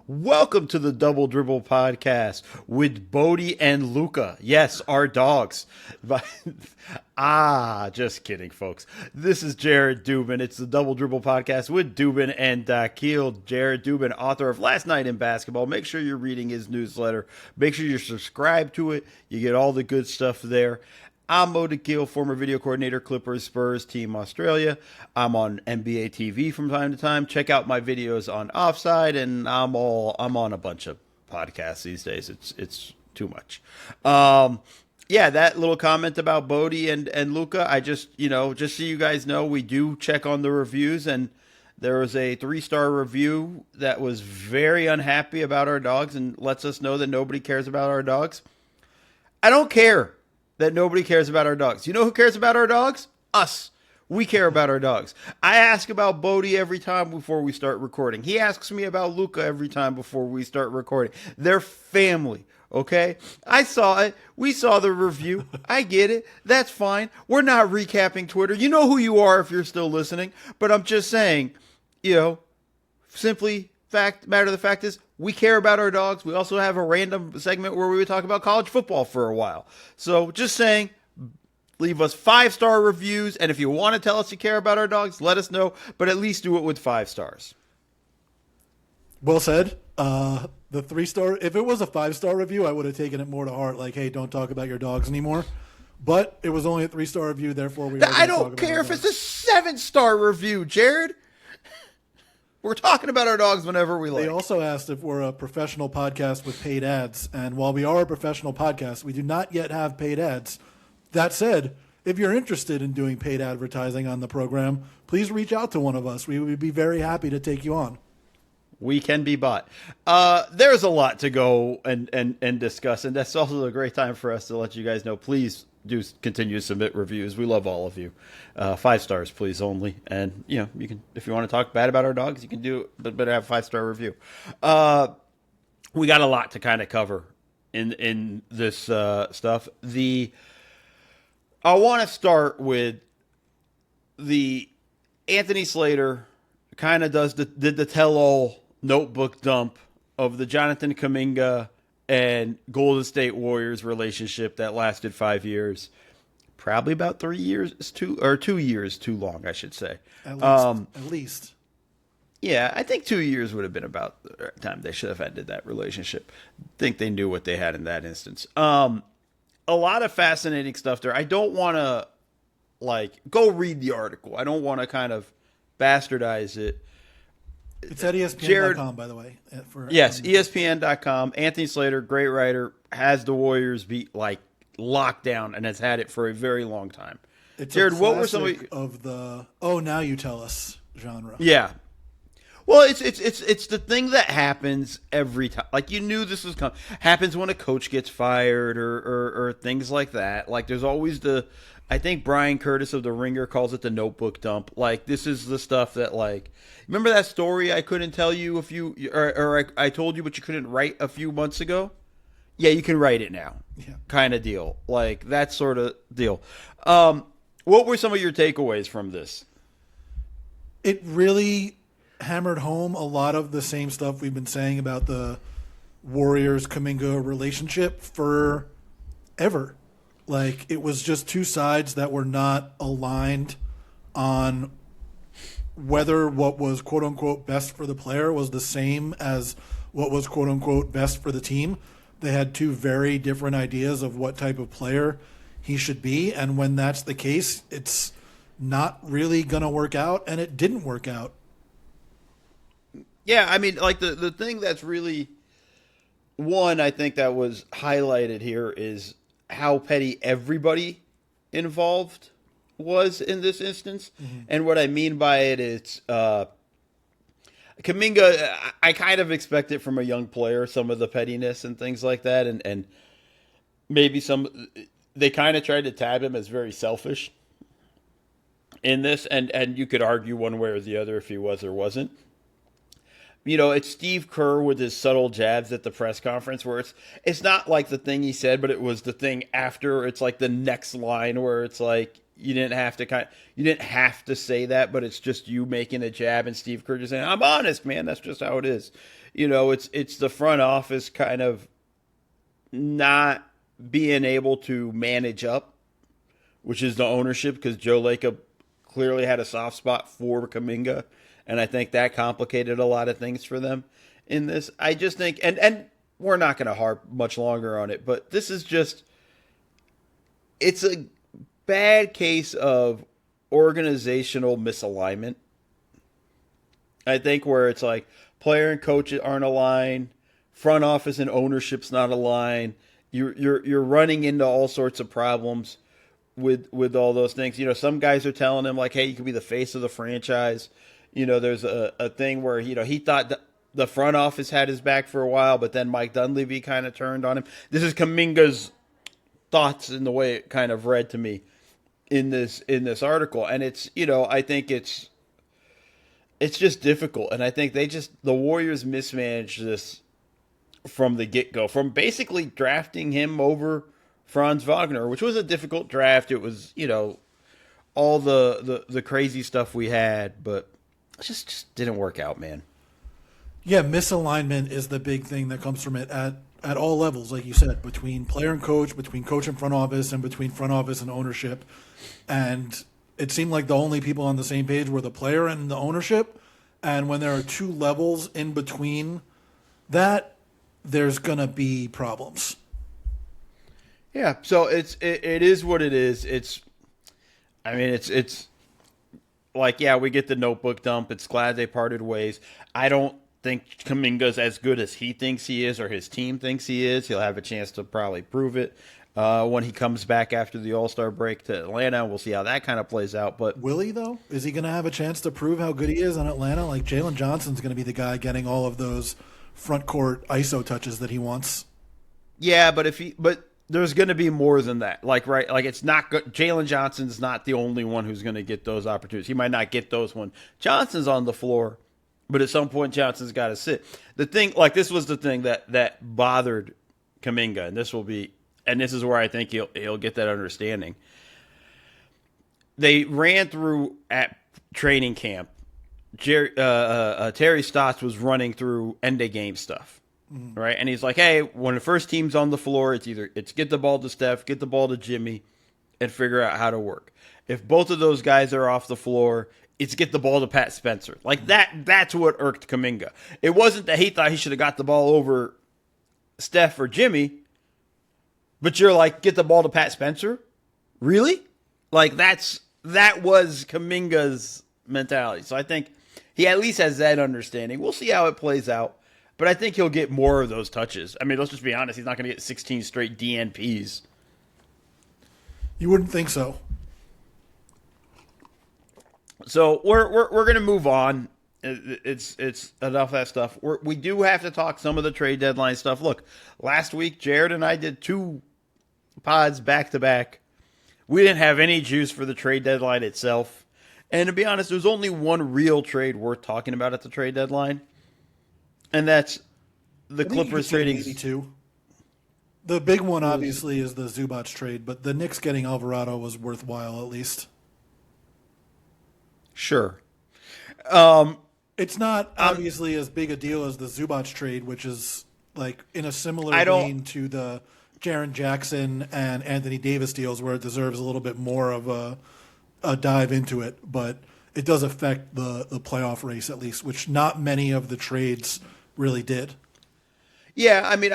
Welcome to the Double Dribble Podcast with Bodie and Luca. Yes, our dogs. Just kidding, folks. This is Jared Dubin. It's the Double Dribble Podcast with Dubin and Dakil. Jared Dubin, author of Last Night in Basketball. Make sure you're reading his newsletter. Make sure you're subscribed to it. You get all the good stuff there. I'm Mo Dakil, former video coordinator, Clippers, Spurs, Team Australia. I'm on NBA TV from time to time. Check out my videos on Offside, and I'm on a bunch of podcasts these days. It's too much. That little comment about Bodie and Luca, I just so you guys know, we do check on the reviews, and there was a 3-star review that was very unhappy about our dogs and lets us know that nobody cares about our dogs. I don't care that nobody cares about our dogs. You know who cares about our dogs? Us. We care about our dogs. I ask about Bodie every time before we start recording. He asks me about Luca every time before we start recording. They're family, okay? I saw it. We saw the review. I get it. That's fine. We're not recapping Twitter. You know who you are if you're still listening. But I'm just saying, matter of the fact is, we care about our dogs. We also have a random segment where we would talk about college football for a while. So just saying, leave us 5-star reviews. And if you want to tell us you care about our dogs, let us know. But at least do it with 5 stars. Well said. The 3-star, if it was a 5-star review, I would have taken it more to heart. Like, hey, don't talk about your dogs anymore. But it was only a 3-star review, therefore we. I don't care if it's a 7-star review, Jared. We're talking about our dogs whenever we like. They also asked if we're a professional podcast with paid ads. And while we are a professional podcast, we do not yet have paid ads. That said, if you're interested in doing paid advertising on the program, please reach out to one of us. We would be very happy to take you on. We can be bought. There's a lot to go and discuss, and that's also a great time for us to let you guys know. Please do continue to submit reviews. We love all of you. 5 stars, please, only. And you can, if you want to talk bad about our dogs, you can do it, but better have a 5-star review. We got a lot to kind of cover in this stuff. I want to start with the Anthony Slater kind of did the tell-all notebook dump of the Jonathan Kuminga and Golden State Warriors relationship that lasted 5 years. Probably about 3 years, 2 years too long, I should say. At least. Yeah, I think 2 years would have been about the time they should have ended that relationship. I think they knew what they had in that instance. A lot of fascinating stuff there. I don't want to, go read the article. I don't want to kind of bastardize it. It's at ESPN.com, by the way. Yes, ESPN.com. Anthony Slater, great writer, has the Warriors beat locked down and has had it for a very long time. It's Jared, what were some of the now you tell us genre? Yeah. Well, it's the thing that happens every time. You knew this was coming. Happens when a coach gets fired or things like that. There's always I think Brian Curtis of The Ringer calls it the notebook dump. This is the stuff that, remember that story I couldn't tell you I told you but you couldn't write a few months ago? Yeah, you can write it now. Yeah. Kind of deal. That sort of deal. What were some of your takeaways from this? It really hammered home a lot of the same stuff we've been saying about the Warriors-Kuminga relationship forever. It was just two sides that were not aligned on whether what was quote-unquote best for the player was the same as what was quote-unquote best for the team. They had two very different ideas of what type of player he should be, and when that's the case, it's not really going to work out, and it didn't work out. Yeah, I mean, the thing that's really one I think that was highlighted here is how petty everybody involved was in this instance. Mm-hmm. And what I mean by it is Kuminga, I kind of expect it from a young player, some of the pettiness and things like that. And maybe they kind of tried to tab him as very selfish in this. And you could argue one way or the other if he was or wasn't. It's Steve Kerr with his subtle jabs at the press conference where it's not the thing he said, but it was the thing after. It's the next line where it's you didn't have to say that, but it's just you making a jab and Steve Kerr just saying, "I'm honest, man. That's just how it is." It's the front office kind of not being able to manage up, which is the ownership, because Joe Lacob clearly had a soft spot for Kuminga, and I think that complicated a lot of things for them in this. I just think, and we're not going to harp much longer on it, but this is just, it's a bad case of organizational misalignment. I think where it's like player and coach aren't aligned, front office and ownership's not aligned. You're running into all sorts of problems with all those things. Some guys are telling him like, "Hey, you can be the face of the franchise." There's a thing where he thought the front office had his back for a while, but then Mike Dunleavy kind of turned on him. This is Kuminga's thoughts in the way it kind of read to me in this article, and it's I think it's just difficult, and I think the Warriors mismanaged this from the get-go, from basically drafting him over Franz Wagner, which was a difficult draft. It was all the crazy stuff we had, but it just didn't work out, man. Yeah, misalignment is the big thing that comes from it at all levels, like you said, between player and coach, between coach and front office, and between front office and ownership. And it seemed like the only people on the same page were the player and the ownership. And when there are two levels in between that, there's going to be problems. Yeah, so it is what it is. It's like, yeah, we get the notebook dump. It's glad they parted ways. I don't think Kuminga's as good as he thinks he is or his team thinks he is. He'll have a chance to probably prove it when he comes back after the All-Star break to Atlanta. We'll see how that kind of plays out. But will he, though? Is he going to have a chance to prove how good he is in Atlanta? Like, Jalen Johnson's going to be the guy getting all of those front court ISO touches that he wants. Yeah, but there's going to be more than that. Like it's not good. Jalen Johnson's not the only one who's going to get those opportunities. He might not get those when Johnson's on the floor, but at some point Johnson's got to sit. The thing, like, this was the thing that bothered Kuminga, and this is where I think he'll get that understanding. They ran through at training camp. Terry Stotts was running through end of game stuff, right? And he's like, "Hey, when the first team's on the floor, it's get the ball to Steph, get the ball to Jimmy, and figure out how to work. If both of those guys are off the floor, it's get the ball to Pat Spencer." Like that's what irked Kuminga. It wasn't that he thought he should have got the ball over Steph or Jimmy, but you're like, get the ball to Pat Spencer? Really? Like that was Kuminga's mentality. So I think he at least has that understanding. We'll see how it plays out, but I think he'll get more of those touches. I mean, let's just be honest. He's not going to get 16 straight DNPs. You wouldn't think so. So we're going to move on. It's enough of that stuff. We do have to talk some of the trade deadline stuff. Look, last week Jared and I did 2 pods back to back. We didn't have any juice for the trade deadline itself. And to be honest, there's only one real trade worth talking about at the trade deadline, and that's the Clippers trading. Maybe 2. The big one, obviously, is the Zubac trade, but the Knicks getting Alvarado was worthwhile at least. Sure. It's not obviously as big a deal as the Zubac trade, which is like in a similar vein to the Jaren Jackson and Anthony Davis deals, where it deserves a little bit more of a dive into it, but it does affect the playoff race at least, which not many of the trades really did. Yeah, I mean,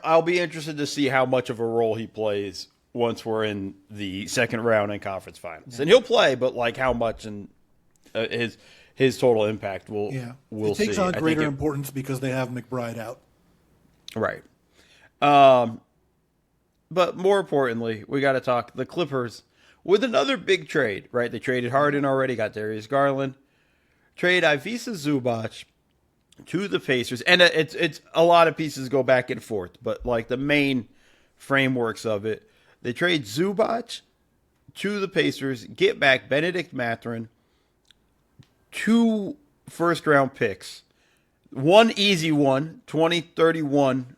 I'll be interested to see how much of a role he plays once we're in the second round and conference finals. Yeah. And he'll play, but like how much and his total impact we'll see. It takes on greater importance because they have McBride out. Right. But more importantly, we got to talk the Clippers with another big trade, right? They traded Harden already, got Darius Garland. Trade Ivica Zubac to the Pacers. And it's a lot of pieces go back and forth, but like the main frameworks of it, they trade Zubac to the Pacers, get back Benedict Mathurin, 2 first-round picks, one easy one, 2031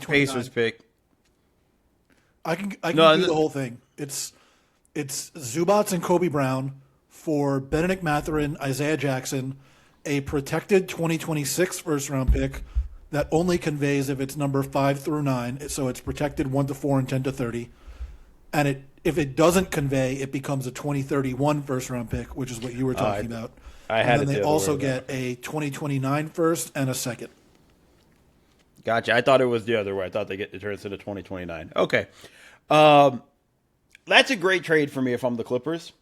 Pacers pick. I can do the whole thing. It's It's Zubac and Kobe Brown for Benedict Mathurin, Isaiah Jackson, a protected 2026 first-round pick that only conveys if it's number 5 through 9, so it's protected 1 to 4 and 10 to 30. And if it doesn't convey, it becomes a 2031 first-round pick, which is what you were talking about. I had and then it they the also other way get a 2029 first and a second. Gotcha. I thought it was the other way. I thought it turns into 2029. Okay. That's a great trade for me if I'm the Clippers.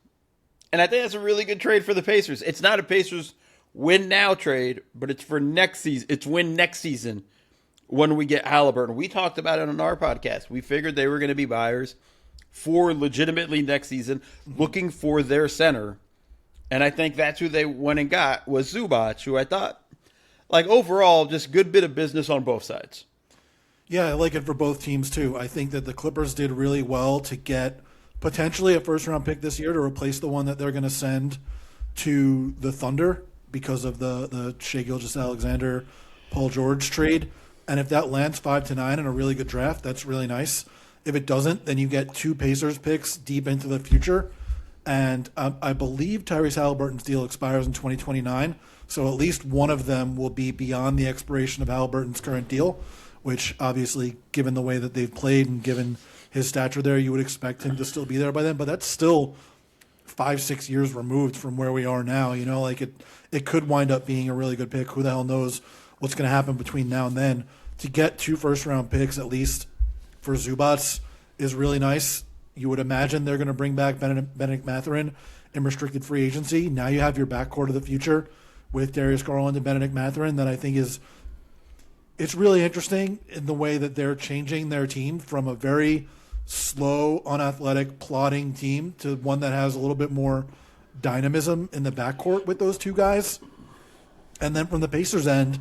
And I think that's a really good trade for the Pacers. It's not a Pacers win now trade, but it's for next season. It's win next season when we get Halliburton. We talked about it on our podcast. We figured they were going to be buyers for legitimately next season, looking for their center. And I think that's who they went and got was Zubac, who I thought, like, overall, just good bit of business on both sides. Yeah, I like it for both teams, too. I think that the Clippers did really well to get potentially a first-round pick this year to replace the one that they're going to send to the Thunder because of the Shai Gilgeous-Alexander, Paul George trade. And if that lands 5 to 9 in a really good draft, that's really nice. If it doesn't, then you get 2 Pacers picks deep into the future. And I believe Tyrese Halliburton's deal expires in 2029. So at least one of them will be beyond the expiration of Halliburton's current deal, which obviously, given the way that they've played and given his stature there, you would expect him to still be there by then. But that's still 5-6 years removed from where we are now. You know, like it could wind up being a really good pick. Who the hell knows what's going to happen between now and then? To get 2 first-round picks at least for Zubac is really nice. You would imagine they're going to bring back Benedict Mathurin in restricted free agency. Now you have your backcourt of the future with Darius Garland and Benedict Mathurin that I think it's really interesting in the way that they're changing their team from a very slow, unathletic, plodding team to one that has a little bit more dynamism in the backcourt with those 2 guys. And then from the Pacers end,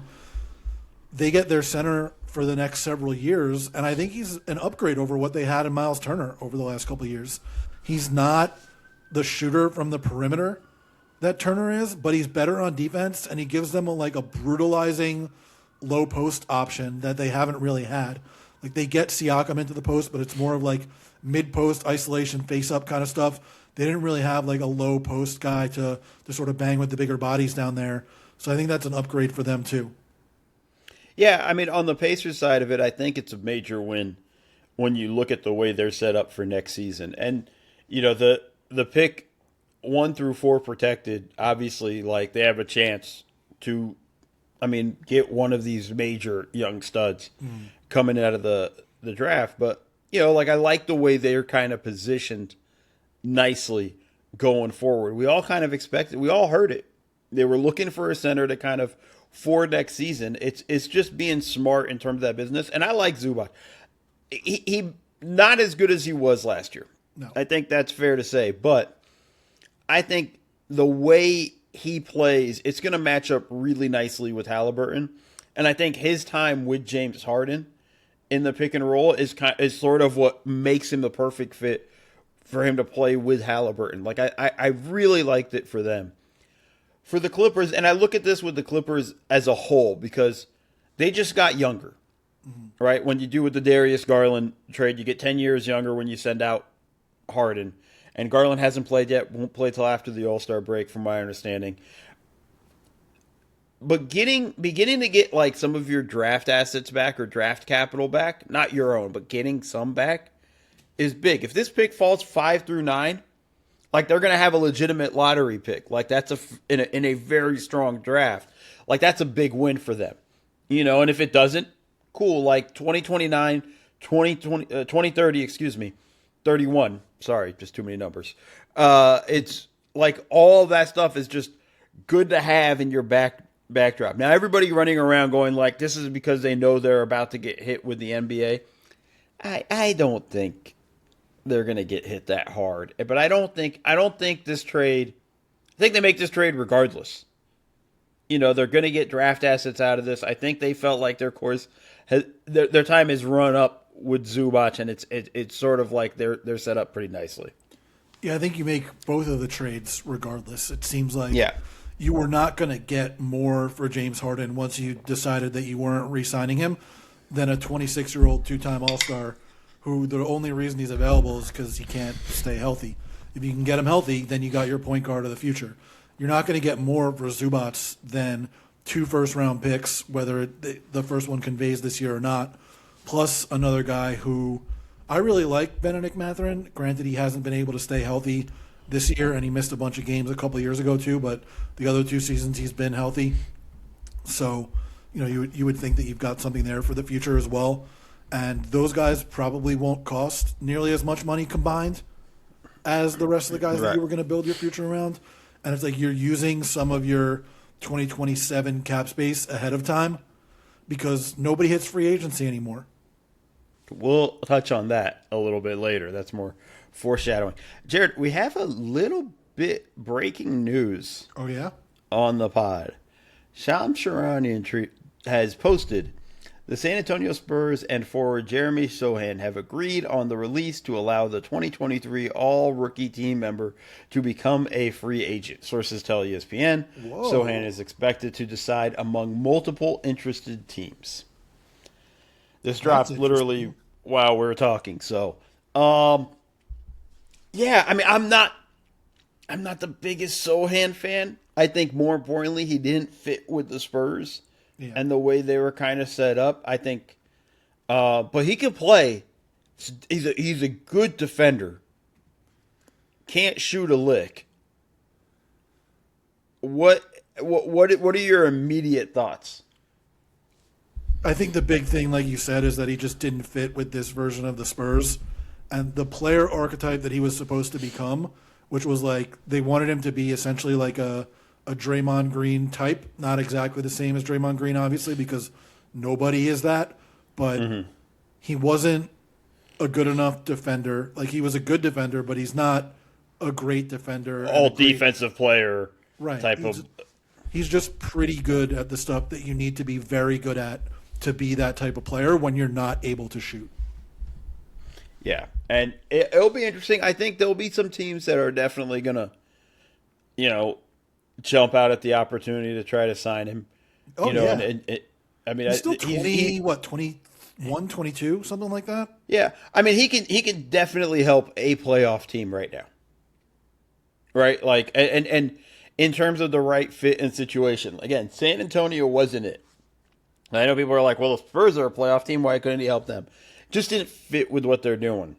they get their center for the next several years, and I think he's an upgrade over what they had in Miles Turner over the last couple of years. He's not the shooter from the perimeter that Turner is, but he's better on defense, and he gives them a brutalizing low post option that they haven't really had. Like, they get Siakam into the post, but it's more of like mid-post isolation, face-up kind of stuff. They didn't really have like a low post guy to sort of bang with the bigger bodies down there. So I think that's an upgrade for them too. Yeah, I mean, on the Pacers side of it, I think it's a major win when you look at the way they're set up for next season. And, you know, the pick 1 through 4 protected, obviously, like, they have a chance to, I mean, get one of these major young studs coming out of the draft. But, you know, like, I like the way they're kind of positioned nicely going forward. We all kind of expected, we all heard it. They were looking for a center to kind of for next season. It's just being smart in terms of that business. And I like Zubac. He not as good as he was last year. No. I think that's fair to say. But I think the way he plays, it's going to match up really nicely with Halliburton. And I think his time with James Harden in the pick and roll is sort of what makes him the perfect fit for him to play with Halliburton. Like, I really liked it for them. For the Clippers, and I look at this with the Clippers as a whole because they just got younger, right? When you do with the Darius Garland trade, you get 10 years younger when you send out Harden. And Garland hasn't played yet, won't play till after the All-Star break, from my understanding. But beginning to get like some of your draft assets back or draft capital back, not your own, but getting some back is big. If this pick falls 5 through 9, like, they're going to have a legitimate lottery pick. Like, that's in a very strong draft. Like, that's a big win for them. You know, and if it doesn't, cool. Like, 2029, 2030, 31. Sorry, just too many numbers. It's like all that stuff is just good to have in your backdrop. Now, everybody running around going like, this is because they know they're about to get hit with the NBA. I don't think they're going to get hit that hard. But I don't think this trade, I think they make this trade regardless. You know, they're going to get draft assets out of this. I think they felt like their time is run up with Zubac, and it's sort of like they're set up pretty nicely. Yeah, I think you make both of the trades regardless. It seems like you were not going to get more for James Harden once you decided that you weren't re-signing him than a 26-year-old two-time All-Star who the only reason he's available is because he can't stay healthy. If you can get him healthy, then you got your point guard of the future. You're not going to get more for Zubac than 2 first-round picks, whether the first one conveys this year or not, plus another guy who I really like, Benedict Mathurin. Granted, he hasn't been able to stay healthy this year, and he missed a bunch of games a couple of years ago too, but the other 2 seasons he's been healthy. So, you would think that you've got something there for the future as well. And those guys probably won't cost nearly as much money combined as the rest of the guys that you were going to build your future around. And it's like you're using some of your 2027 cap space ahead of time because nobody hits free agency anymore. We'll touch on that a little bit later. That's more foreshadowing. Jared, we have a little bit breaking news. Oh, yeah? On the pod. Shams Charania has posted the San Antonio Spurs and forward Jeremy Sochan have agreed on the release to allow the 2023 all-rookie team member to become a free agent. Sources tell ESPN. Whoa. Sochan is expected to decide among multiple interested teams. This dropped literally while we were talking. So, yeah, I mean, I'm not the biggest Sochan fan. I think more importantly, he didn't fit with the Spurs and the way they were kind of set up. I think, but he can play. He's a good defender. Can't shoot a lick. What are your immediate thoughts? I think the big thing, like you said, is that he just didn't fit with this version of the Spurs. And the player archetype that he was supposed to become, which was like they wanted him to be essentially like a Draymond Green type. Not exactly the same as Draymond Green, obviously, because nobody is that. But he wasn't a good enough defender. Like, he was a good defender, but he's not a great defender. Defensive player type of... He's just pretty good at the stuff that you need to be very good at to be that type of player when you're not able to shoot. Yeah, and it'll be interesting. I think there'll be some teams that are definitely going to, jump out at the opportunity to try to sign him. Oh, yeah. I mean, he's still 21, 22, something like that? Yeah. I mean, he can definitely help a playoff team right now. Right? Like, and in terms of the right fit and situation, again, San Antonio wasn't it. I know people are like, well, the Spurs are a playoff team. Why couldn't he help them? Just didn't fit with what they're doing.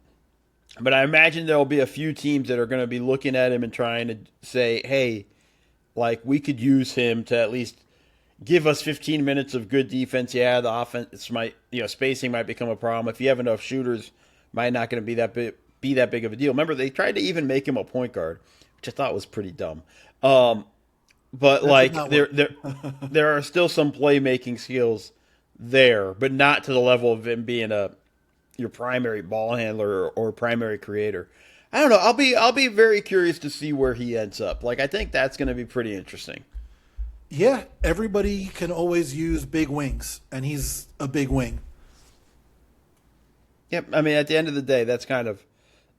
But I imagine there'll be a few teams that are going to be looking at him and trying to say, hey, like, we could use him to at least give us 15 minutes of good defense. Yeah, the offense might, spacing might become a problem. If you have enough shooters, might not going to be that big of a deal. Remember, they tried to even make him a point guard, which I thought was pretty dumb. But like there are still some playmaking skills there, but not to the level of him being your primary ball handler or primary creator. I don't know. I'll be very curious to see where he ends up. Like, I think that's going to be pretty interesting. Yeah, everybody can always use big wings, and he's a big wing. Yep. I mean, at the end of the day, that's kind of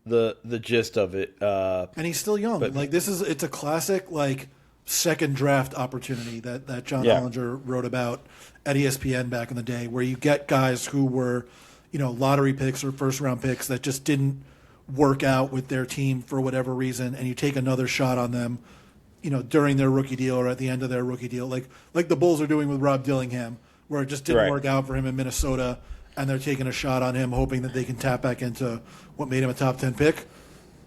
the gist of it. And he's still young. But, like, it's a classic, like, second draft opportunity that John Hollinger wrote about at ESPN back in the day, where you get guys who were, lottery picks or first round picks that just didn't work out with their team for whatever reason, and you take another shot on them, during their rookie deal or at the end of their rookie deal, like the Bulls are doing with Rob Dillingham, where it just didn't work out for him in Minnesota, and they're taking a shot on him, hoping that they can tap back into what made him a top 10 pick.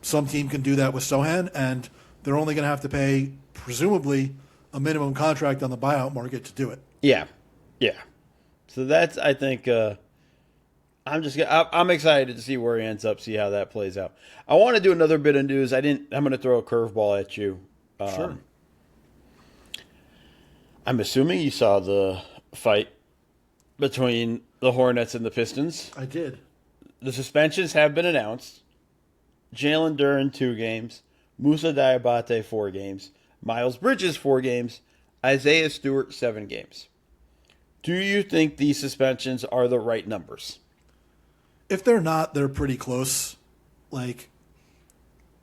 Some team can do that with Sochan, and they're only going to have to pay, presumably, a minimum contract on the buyout market to do it. Yeah. So that's, I think, I'm excited to see where he ends up, see how that plays out. I want to do another bit of news. I'm going to throw a curveball at you. Sure. I'm assuming you saw the fight between the Hornets and the Pistons. I did. The suspensions have been announced. Jalen Duren, 2 games. Musa Diabate, 4 games. Miles Bridges, 4 games. Isaiah Stewart, 7 games. Do you think these suspensions are the right numbers? If they're not, they're pretty close. Like,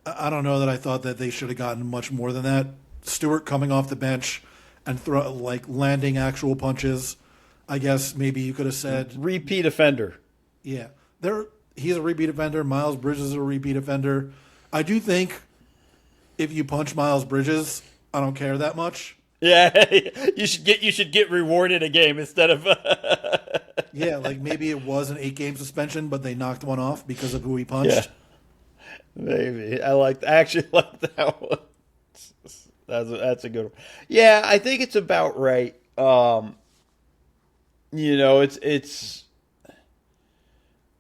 I don't know that I thought that they should have gotten much more than that. Stewart coming off the bench and landing actual punches. I guess maybe you could have said repeat offender. Yeah, he's a repeat offender. Miles Bridges is a repeat offender. I do think if you punch Miles Bridges, I don't care that much. Yeah, you should get rewarded a game instead of. Yeah, like maybe it was an 8-game suspension, but they knocked one off because of who he punched. Yeah, maybe. I actually like that one. That's a good one. Yeah, I think it's about right.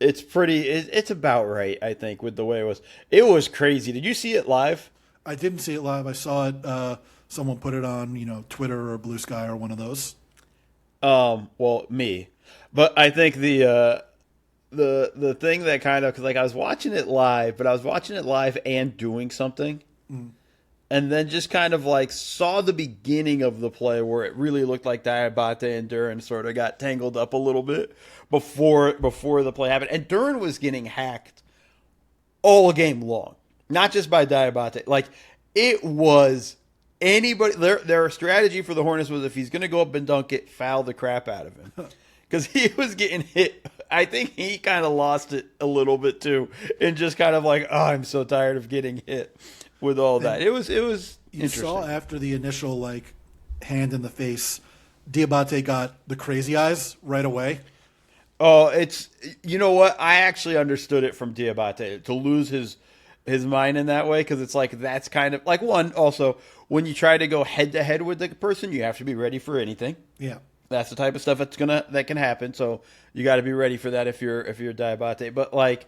It's about right. I think with the way it was. It was crazy. Did you see it live? I didn't see it live. I saw it. Someone put it on, Twitter or Blue Sky or one of those. Well, me, but I think the thing that kind of, because like I was watching it live, but I was watching it live and doing something, and then just kind of like saw the beginning of the play where it really looked like Diabate and Duran sort of got tangled up a little bit before the play happened, and Duran was getting hacked all game long, not just by Diabate. Like it was. Anybody, their strategy for the Hornets was if he's going to go up and dunk it, foul the crap out of him. Because he was getting hit. I think he kind of lost it a little bit too. And just kind of like, oh, I'm so tired of getting hit with all that. It was You interesting. saw after the initial, hand in the face, Diabate got the crazy eyes right away. Oh, you know what? I actually understood it from Diabate to lose his mind in that way, because it's like that's kind of like one. Also, when you try to go head to head with the person, you have to be ready for anything. Yeah, that's the type of stuff that can happen. So you got to be ready for that if you're Diabate. But like,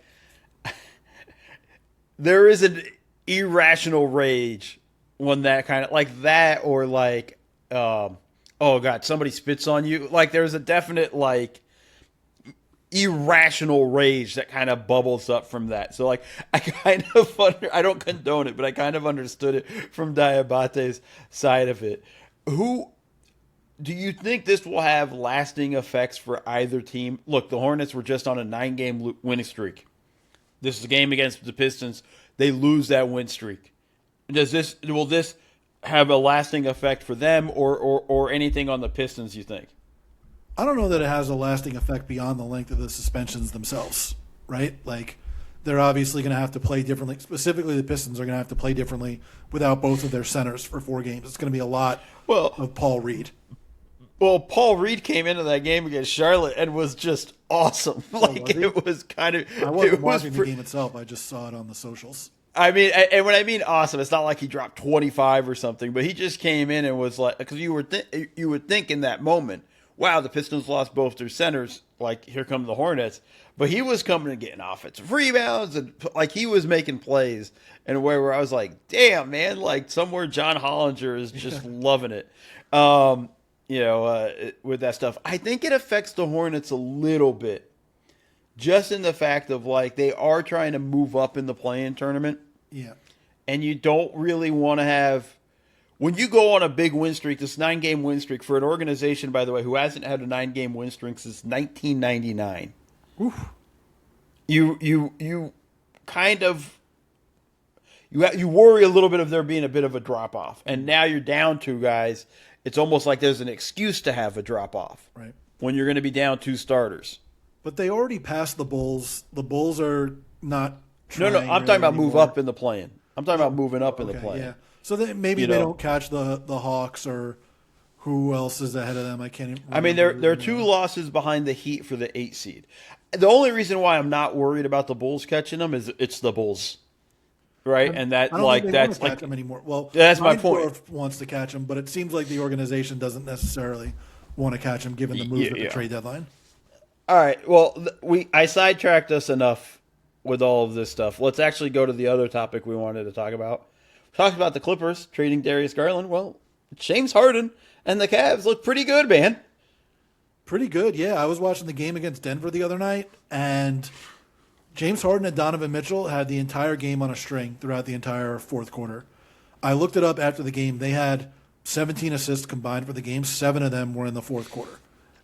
there is an irrational rage when that kind of like that, or like, oh god, somebody spits on you. Like there's a definite like irrational rage that kind of bubbles up from that. So like I kind of I don't condone it, but I kind of understood it from Diabate's side of it. Who do you think this will have lasting effects for either team? Look, the Hornets were just on a 9-game winning streak. This is a game against the Pistons. They lose that win streak. Will this have a lasting effect for them or anything on the Pistons, you think? I don't know that it has a lasting effect beyond the length of the suspensions themselves, right? Like, they're obviously going to have to play differently. Specifically, the Pistons are going to have to play differently without both of their centers for 4 games. It's going to be a lot of Paul Reed. Well, Paul Reed came into that game against Charlotte and was just awesome. It was kind of. I wasn't watching the game itself. I just saw it on the socials. I mean, and when I mean awesome, it's not like he dropped 25 or something, but he just came in and was like, because you would think in that moment, wow, the Pistons lost both their centers. Like, here come the Hornets. But he was coming and getting offensive rebounds, and like he was making plays in a way where I was like, damn, man, like somewhere John Hollinger is just loving it. With that stuff. I think it affects the Hornets a little bit. Just in the fact of like they are trying to move up in the play-in tournament. Yeah. And you don't really want to have. When you go on a big win streak, this 9-game win streak for an organization, by the way, who hasn't had a 9-game win streak since 1999, Oof. you kind of you worry a little bit of there being a bit of a drop off, and now you're down 2 guys. It's almost like there's an excuse to have a drop off, right? When you're going to be down 2 starters. But they already passed the Bulls. The Bulls are not. No, I'm talking about move up in the play-in. I'm talking about moving up in the play-in. Yeah. So maybe they don't catch the Hawks, or who else is ahead of them? I can't even remember. I mean, there are 2 losses behind the Heat for the 8 seed. The only reason why I'm not worried about the Bulls catching them is it's the Bulls, right? And that I don't think they want to catch them anymore. Well, that's my point. Wants to catch them, but it seems like the organization doesn't necessarily want to catch them, given the move at the trade deadline. All right. Well, I sidetracked us enough with all of this stuff. Let's actually go to the other topic we wanted to talk about. Talked about the Clippers trading Darius Garland. Well, James Harden and the Cavs look pretty good, man. Pretty good, yeah. I was watching the game against Denver the other night, and James Harden and Donovan Mitchell had the entire game on a string throughout the entire fourth quarter. I looked it up after the game. They had 17 assists combined for the game. 7 of them were in the fourth quarter.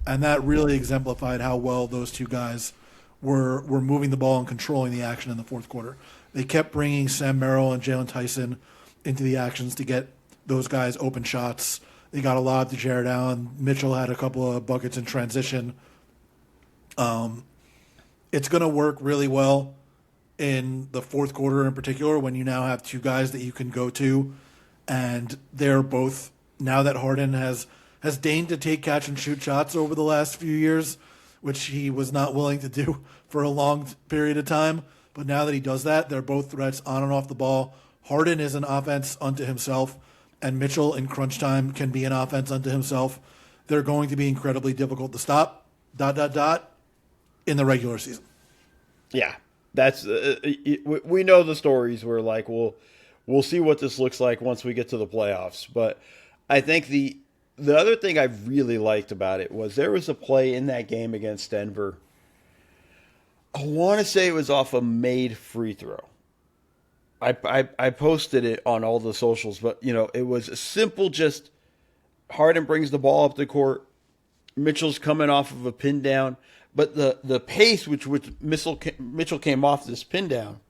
And that really exemplified how well those 2 guys were moving the ball and controlling the action in the fourth quarter. They kept bringing Sam Merrill and Jalen Tyson into the actions to get those guys open shots. They got a lob to Jared Allen. Mitchell had a couple of buckets in transition. It's going to work really well in the fourth quarter in particular when you now have two guys that you can go to, and they're both, now that Harden has deigned to take catch and shoot shots over the last few years, which he was not willing to do for a long period of time. But now that he does that, they're both threats on and off the ball. Harden is an offense unto himself, and Mitchell in crunch time can be an offense unto himself. They're going to be incredibly difficult to stop, in the regular season. Yeah, that's we know the stories where like we'll see what this looks like once we get to the playoffs. But I think the other thing I really liked about it was there was a play in that game against Denver. I want to say it was off a made free throw. I posted it on all the socials, but it was a simple, just Harden brings the ball up the court. Mitchell's coming off of a pin down, but the pace which Mitchell came off this pin down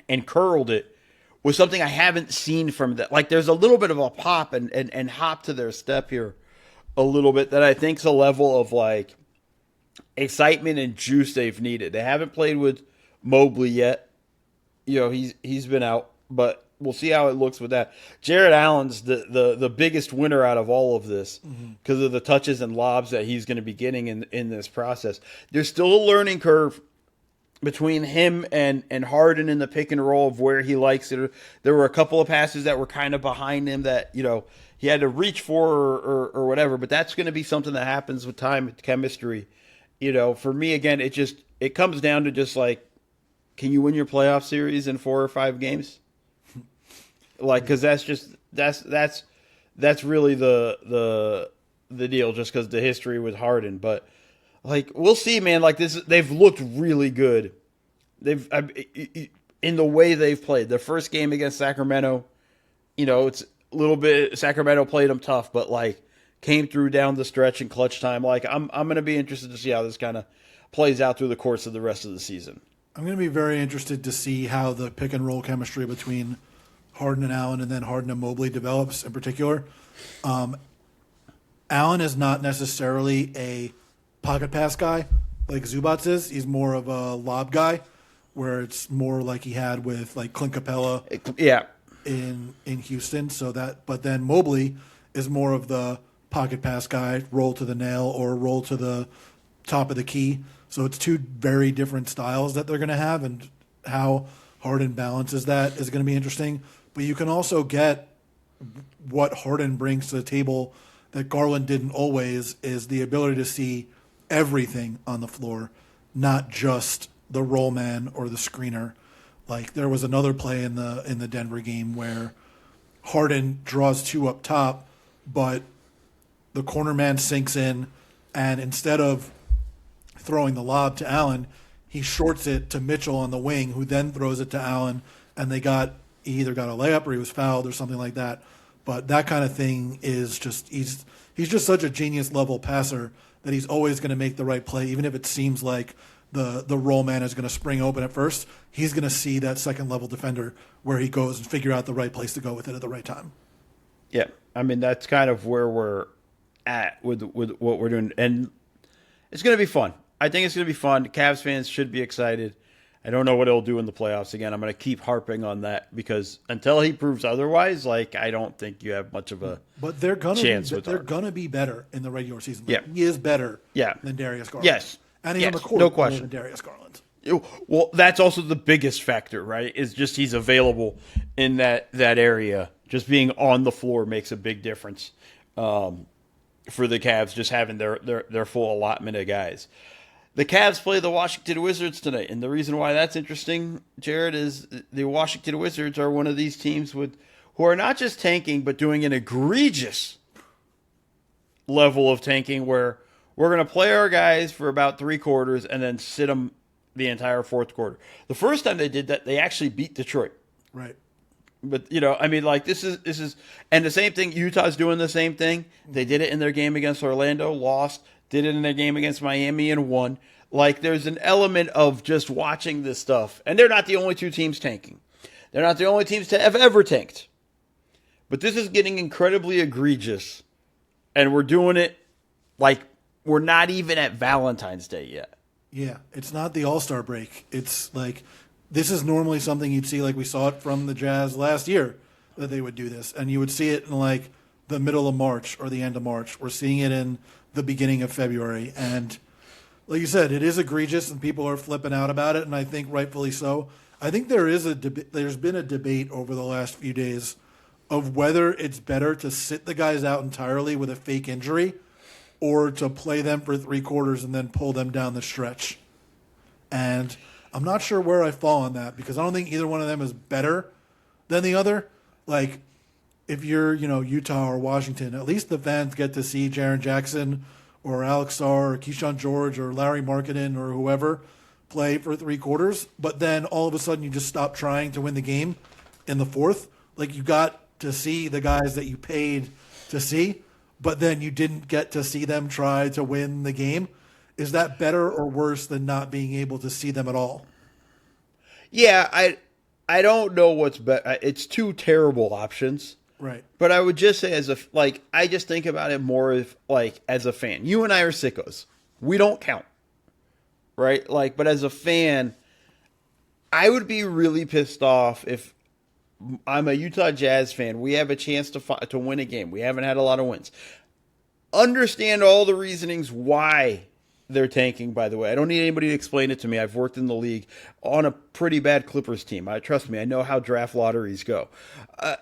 and curled it was something I haven't seen from that. Like there's a little bit of a pop and hop to their step here a little bit that I think's a level of like excitement and juice they've needed. They haven't played with Mobley yet. He's been out, but we'll see how it looks with that. Jared Allen's the biggest winner out of all of this because of the touches and lobs that he's going to be getting in this process. There's still a learning curve between him and Harden in the pick and roll of where he likes it. There were a couple of passes that were kind of behind him that, he had to reach for or whatever, but that's going to be something that happens with time and chemistry. For me, again, it comes down to just like, can you win your playoff series in 4 or 5 games? Like, because that's really the deal, just because the history with Harden. But like, we'll see, man. Like they've looked really good. In the way they've played. The first game against Sacramento, it's a little bit. Sacramento played them tough, but like came through down the stretch in clutch time. Like I'm going to be interested to see how this kind of plays out through the course of the rest of the season. I'm going to be very interested to see how the pick and roll chemistry between Harden and Allen and then Harden and Mobley develops in particular. Allen is not necessarily a pocket pass guy like Zubac is. He's more of a lob guy where it's more like he had with like Clint Capella in Houston. But then Mobley is more of the pocket pass guy, roll to the nail or roll to the top of the key. So it's two very different styles that they're going to have, and how Harden balances that is going to be interesting. But you can also get what Harden brings to the table that Garland didn't always, is the ability to see everything on the floor, not just the roll man or the screener. Like there was another play in the Denver game where Harden draws 2 up top, but the corner man sinks in, and instead of throwing the lob to Allen, he shorts it to Mitchell on the wing, who then throws it to Allen, and he either got a layup or he was fouled or something like that. But that kind of thing is just he's just such a genius level passer that he's always going to make the right play, even if it seems like the roll man is going to spring open at first. He's going to see that second level defender where he goes and figure out the right place to go with it at the right time. Yeah, I mean that's kind of where we're at with what we're doing, and it's going to be fun. I think it's going to be fun. Cavs fans should be excited. I don't know what he'll do in the playoffs again. I'm going to keep harping on that because until he proves otherwise, like I don't think you have much of a chance with they're going to be better in the regular season. Yeah. He is better than Darius Garland. Yes. And he's on the court no question. Than Darius Garland. Well, that's also the biggest factor, right? Is just he's available in that area. Just being on the floor makes a big difference for the Cavs, just having their full allotment of guys. The Cavs play the Washington Wizards tonight, and the reason why that's interesting, Jared, is the Washington Wizards are one of these teams who are not just tanking, but doing an egregious level of tanking where we're going to play our guys for about 3 quarters and then sit them the entire 4th quarter. The first time they did that, they actually beat Detroit. Right. But, I mean, like, this is, and the same thing, Utah's doing the same thing. They did it in their game against Orlando, lost. Did it in their game against Miami and won. Like, there's an element of just watching this stuff. And they're not the only 2 teams tanking. They're not the only teams to have ever tanked. But this is getting incredibly egregious. And we're doing it like we're not even at Valentine's Day yet. Yeah, it's not the All-Star break. It's like this is normally something you'd see, like we saw it from the Jazz last year, that they would do this. And you would see it in like the middle of March or the end of March. We're seeing it in the beginning of February. And like you said, it is egregious and people are flipping out about it, and I think rightfully so. I think there's been a debate over the last few days of whether it's better to sit the guys out entirely with a fake injury or to play them for 3 quarters and then pull them down the stretch. And I'm not sure where I fall on that because I don't think either one of them is better than the other. Like, if you're, Utah or Washington, at least the fans get to see Jaren Jackson or Alex Sarr or Keyshawn George or Larry Markkinen or whoever play for 3 quarters, but then all of a sudden you just stop trying to win the game in the fourth. Like, you got to see the guys that you paid to see, but then you didn't get to see them try to win the game. Is that better or worse than not being able to see them at all? Yeah, I don't know what's better. It's 2 terrible options. Right. But I would just say I just think about it more as a fan. You and I are sickos. We don't count. Right? But as a fan, I would be really pissed off if I'm a Utah Jazz fan. We have a chance to win a game. We haven't had a lot of wins. Understand all the reasonings why they're tanking, by the way. I don't need anybody to explain it to me. I've worked in the league on a pretty bad Clippers team. Trust me, I know how draft lotteries go. I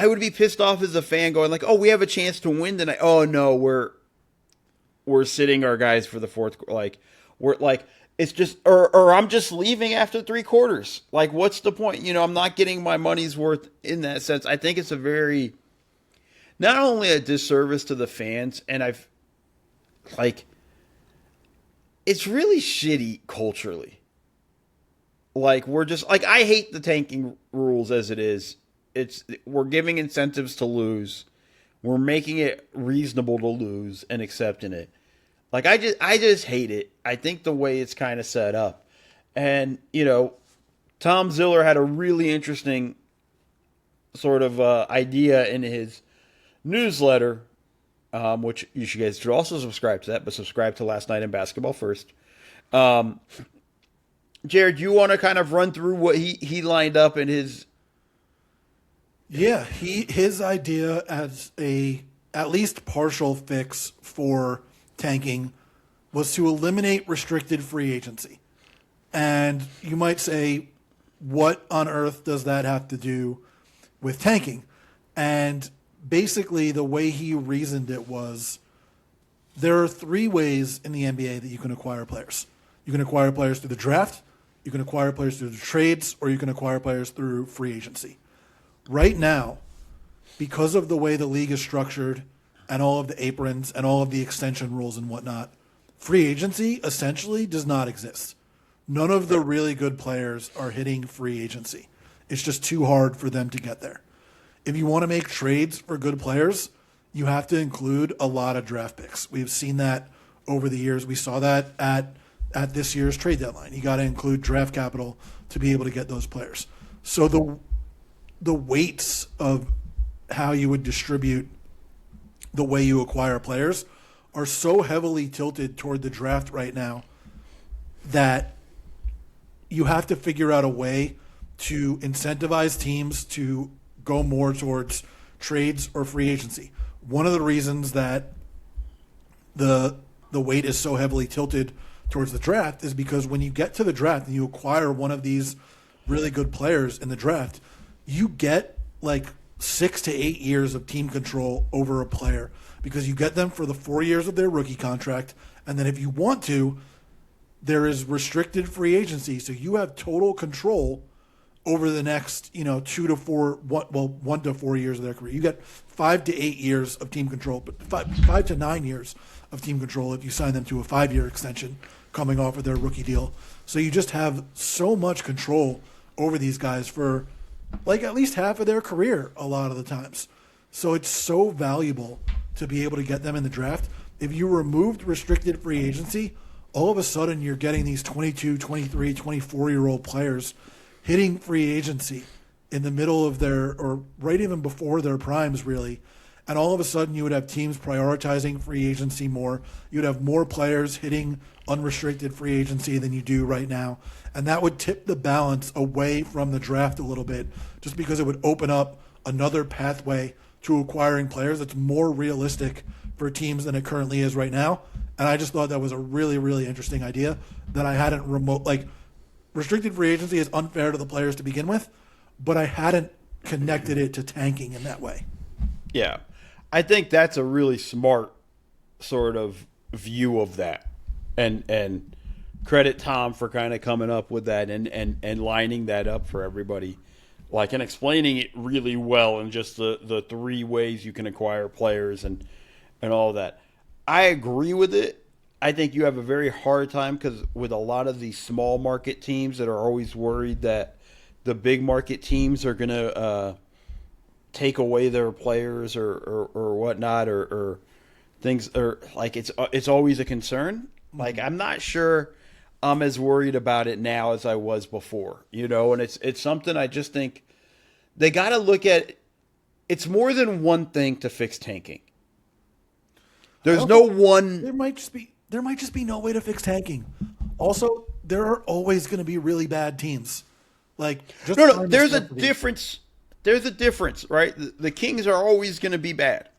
would be pissed off as a fan going oh, we have a chance to win tonight. Oh, no, we're sitting our guys for the fourth. It's just, or I'm just leaving after 3 quarters. What's the point? I'm not getting my money's worth in that sense. I think it's not only a disservice to the fans, and it's really shitty culturally. We're just, I hate the tanking rules as it is. We're giving incentives to lose. We're making it reasonable to lose and accepting it. I just hate it. I think the way it's kind of set up. And, Tom Ziller had a really interesting sort of idea in his newsletter, which you guys should also subscribe to that, but subscribe to Last Night in Basketball first. Jared, you want to kind of run through what he lined up in his... Yeah, his idea as a at least partial fix for tanking was to eliminate restricted free agency. And you might say, what on earth does that have to do with tanking? And basically the way he reasoned it was there are 3 ways in the NBA that you can acquire players. You can acquire players through the draft, you can acquire players through the trades, or you can acquire players through free agency. Right now, because of the way the league is structured and all of the aprons and all of the extension rules and whatnot, free agency essentially does not exist. None of the really good players are hitting free agency. It's just too hard for them to get there. If you want to make trades for good players, you have to include a lot of draft picks. We've seen that over the years. We saw that at this year's trade deadline. You got to include draft capital to be able to get those players. So the weights of how you would distribute the way you acquire players are so heavily tilted toward the draft right now that you have to figure out a way to incentivize teams to go more towards trades or free agency. One of the reasons that the weight is so heavily tilted towards the draft is because when you get to the draft and you acquire one of these really good players in the draft, you get 6 to 8 years of team control over a player because you get them for the 4 years of their rookie contract. And then if you want to, there is restricted free agency. So you have total control over the next, 1 to 4 years of their career. You get 5 to 8 years of team control, but 5 to 9 years of team control if you sign them to a 5-year extension coming off of their rookie deal. So you just have so much control over these guys for at least half of their career a lot of the times. So it's so valuable to be able to get them in the draft. If you removed restricted free agency, all of a sudden you're getting these 22, 23, 24-year-old players hitting free agency in the middle of their, or right even before their primes really, and all of a sudden you would have teams prioritizing free agency more. You'd have more players hitting unrestricted free agency than you do right now. And that would tip the balance away from the draft a little bit, just because it would open up another pathway to acquiring players that's more realistic for teams than it currently is right now. And I just thought that was a really, really interesting idea that I hadn't restricted free agency is unfair to the players to begin with, but I hadn't connected it to tanking in that way. Yeah. I think that's a really smart sort of view of that. And credit Tom for kind of coming up with that and lining that up for everybody. Like, and explaining it really well in just the three ways you can acquire players and all that. I agree with it. I think you have a very hard time because with a lot of these small market teams that are always worried that the big market teams are going to take away their players or whatnot or things, or like it's always a concern. Like, I'm not sure I'm as worried about it now as I was before, and it's something I just think they got to look at. It's more than one thing to fix tanking. There's no one. There might just be no way to fix tanking. Also, there are always going to be really bad teams. Like, just no. There's a difference. There's a difference, right? The Kings are always going to be bad.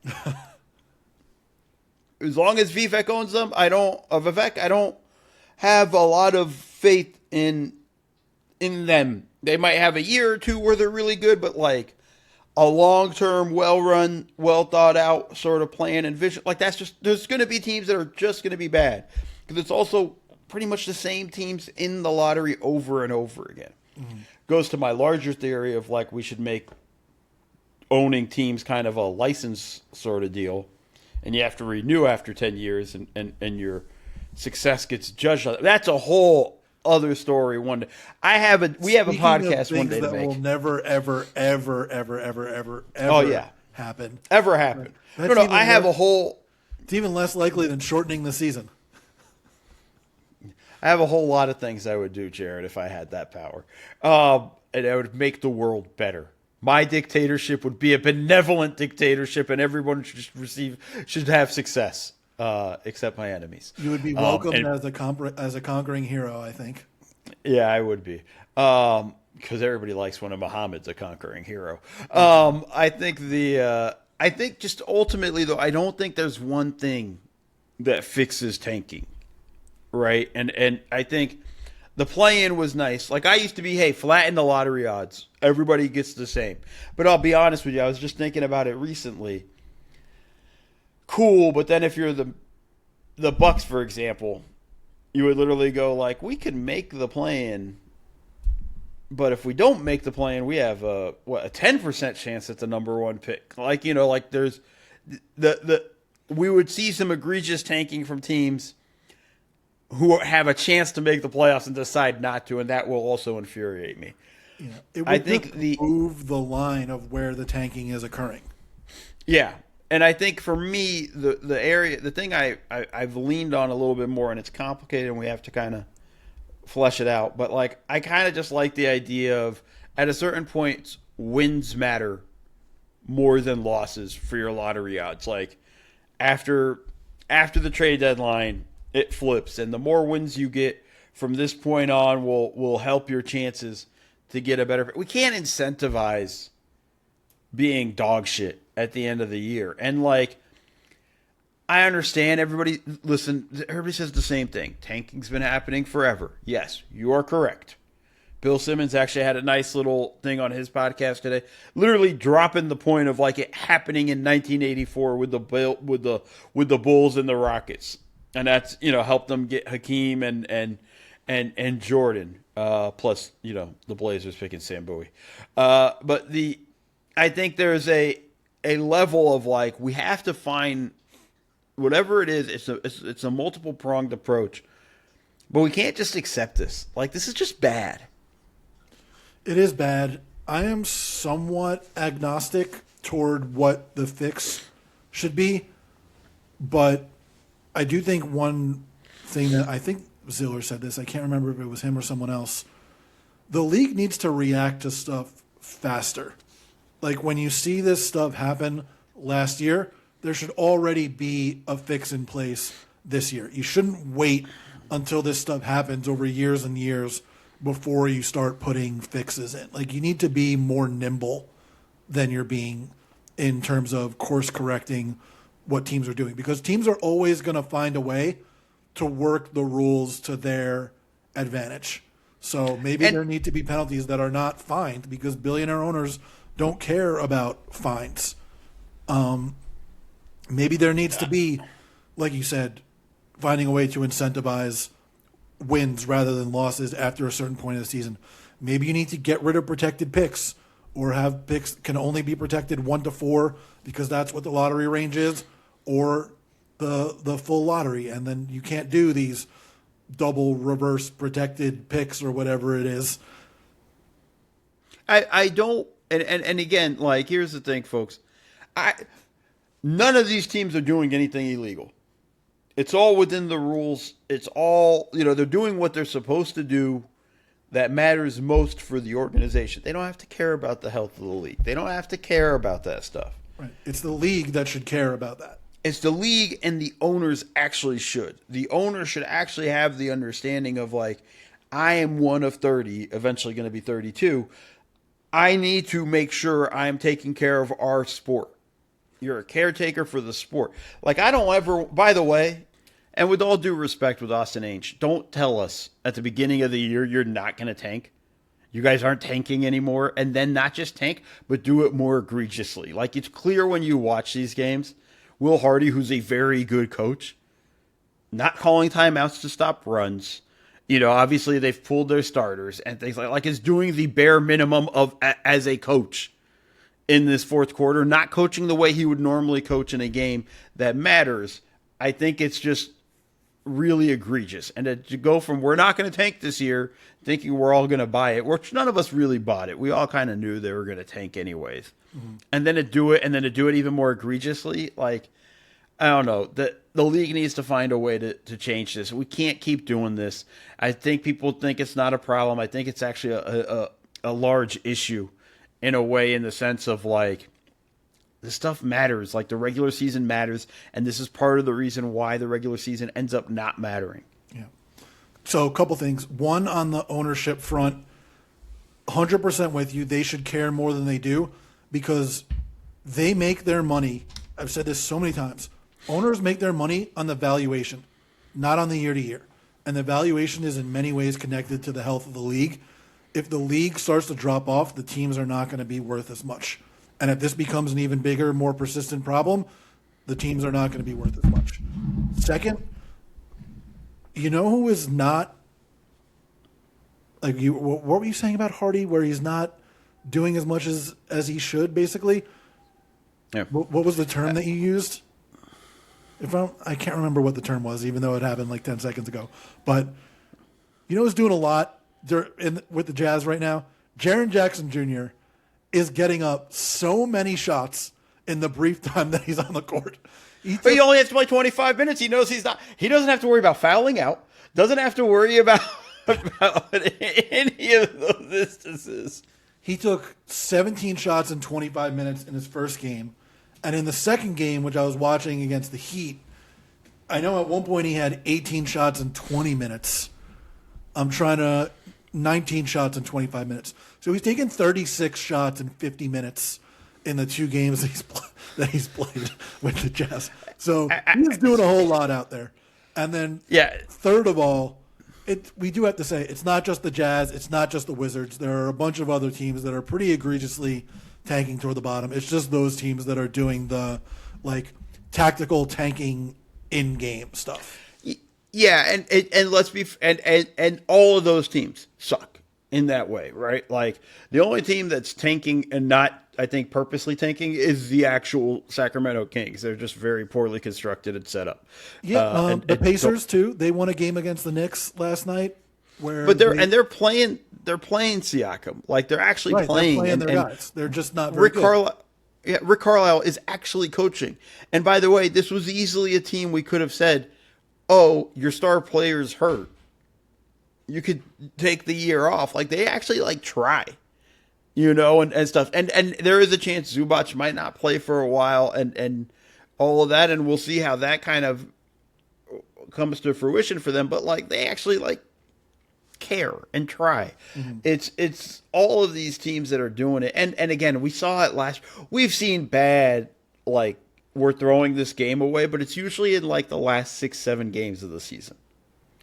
As long as Vivek owns them, I don't have a lot of faith in them. They might have a year or two where they're really good, but like a long-term, well-run, well-thought-out sort of plan and vision, like that's just, there's going to be teams that are just going to be bad because it's also pretty much the same teams in the lottery over and over again. Mm-hmm. Goes to my larger theory of like we should make owning teams kind of a license sort of deal, and you have to renew after 10 years and your success gets judged. That's a whole other story. We have a podcast one day to make. Will never, ever, ever, ever, ever, ever, ever happen. Ever happen. Right. No, I have a whole... It's even less likely than shortening the season. I have a whole lot of things I would do, Jared, if I had that power. And I would make the world better. My dictatorship would be a benevolent dictatorship, and everyone should have success, except my enemies. You would be welcomed as a conquering hero, I think. Yeah, I would be, because everybody likes when a Muhammad's a conquering hero. I think just ultimately though, I don't think there's one thing that fixes tanking, right? And I think the play-in was nice. Like I used to be, hey, flatten the lottery odds. Everybody gets the same. But I'll be honest with you, I was just thinking about it recently. Cool, but then if you're the Bucks, for example, you would literally go like, we could make the play-in, but if we don't make the play-in, we have a 10% chance at the number one pick. Like, like there's we would see some egregious tanking from teams who have a chance to make the playoffs and decide not to, and that will also infuriate me. Yeah, it would move the line of where the tanking is occurring. Yeah, and I think for me, the thing I've leaned on a little bit more, and it's complicated, and we have to kind of flesh it out. But like, I kind of just like the idea of at a certain point, wins matter more than losses for your lottery odds. Like after the trade deadline, it flips, and the more wins you get from this point on will help your chances to get a better. We can't incentivize being dog shit at the end of the year. And like, I understand everybody says the same thing. Tanking's been happening forever. Yes, you are correct. Bill Simmons actually had a nice little thing on his podcast today, literally dropping the point of like it happening in 1984 with the Bulls and the Rockets. And that's, helped them get Hakeem and Jordan, plus, the Blazers picking Sam Bowie. But I think there's a level of like, we have to find whatever it is. It's a multiple pronged approach, but we can't just accept this. Like, this is just bad. It is bad. I am somewhat agnostic toward what the fix should be, but I do think one thing that I think Ziller said this, I can't remember if it was him or someone else. The league needs to react to stuff faster. Like when you see this stuff happen, last year, there should already be a fix in place this year. You shouldn't wait until this stuff happens over years and years before you start putting fixes in. Like, you need to be more nimble than you're being in terms of course correcting what teams are doing, because teams are always going to find a way to work the rules to their advantage. So maybe there need to be penalties that are not fined, because billionaire owners don't care about fines. Maybe there needs to be, like you said, finding a way to incentivize wins rather than losses after a certain point of the season. Maybe you need to get rid of protected picks, or have picks can only be protected 1 to 4 because that's what the lottery range is, or the full lottery, and then you can't do these double reverse protected picks or whatever it is. I don't, and again, like, here's the thing, folks. None of these teams are doing anything illegal. It's all within the rules. It's all, they're doing what they're supposed to do that matters most for the organization. They don't have to care about the health of the league. They don't have to care about that stuff. Right. It's the league that should care about that. It's the league, and the owners actually should. The owner should actually have the understanding of, like, I am one of 30, eventually going to be 32. I need to make sure I am taking care of our sport. You're a caretaker for the sport. Like, I don't ever, by the way, and with all due respect with Austin Ainge, don't tell us at the beginning of the year you're not going to tank. You guys aren't tanking anymore. And then not just tank, but do it more egregiously. Like, it's clear when you watch these games, Will Hardy, who's a very good coach, not calling timeouts to stop runs. Obviously they've pulled their starters and things like is doing the bare minimum of as a coach in this fourth quarter, not coaching the way he would normally coach in a game that matters. I think it's just really egregious. And to go from we're not going to tank this year, thinking we're all going to buy it, which none of us really bought it. We all kind of knew they were going to tank anyways. Mm-hmm. And then to do it even more egregiously, like, I don't know. The league needs to find a way to change this. We can't keep doing this. I think people think it's not a problem. I think it's actually a large issue in a way, in the sense of, like, this stuff matters. Like, the regular season matters, and this is part of the reason why the regular season ends up not mattering. Yeah. So a couple things. One, on the ownership front, 100% with you. They should care more than they do, because they make their money. I've said this so many times. Owners make their money on the valuation, not on the year-to-year. And the valuation is in many ways connected to the health of the league. If the league starts to drop off, the teams are not going to be worth as much. And if this becomes an even bigger, more persistent problem, the teams are not going to be worth as much. Second, who is not, like, what were you saying about Hardy, where he's not doing as much as he should, basically? Yeah. What was the term that you used? I can't remember what the term was, even though it happened like 10 seconds ago. But who's doing a lot with the Jazz right now? Jaren Jackson Jr. is getting up so many shots in the brief time that he's on the court. But he only has to play 25 minutes. He knows he doesn't have to worry about fouling out. Doesn't have to worry about any of those distances. He took 17 shots in 25 minutes in his first game. And in the second game, which I was watching against the Heat, I know at one point he had 18 shots in 20 minutes. 19 shots in 25 minutes. So he's taken 36 shots in 50 minutes in the 2 games that he's played with the Jazz. So he's doing a whole lot out there. And then, third of all, we do have to say, it's not just the Jazz, it's not just the Wizards. There are a bunch of other teams that are pretty egregiously tanking toward the bottom. It's just those teams that are doing the, like, tactical tanking in-game stuff. Yeah, and let's be and all of those teams suck in that way, right? Like, the only team that's tanking and not, I think, purposely tanking is the actual Sacramento Kings. They're just very poorly constructed and set up. Yeah, the Pacers too. They won a game against the Knicks last night, they're playing Siakam. Like, they're actually playing. They're playing their guys. They're just not very good. Rick Carlisle is actually coaching. And by the way, this was easily a team we could have said, oh, your star player's hurt. You could take the year off. Like, they actually, like, try. and stuff. And there is a chance Zubac might not play for a while and all of that, and we'll see how that kind of comes to fruition for them. But like they actually like care and try. Mm-hmm. It's all of these teams that are doing it. And again, we saw it we've seen bad, like we're throwing this game away, but it's usually in like the last 6-7 games of the season.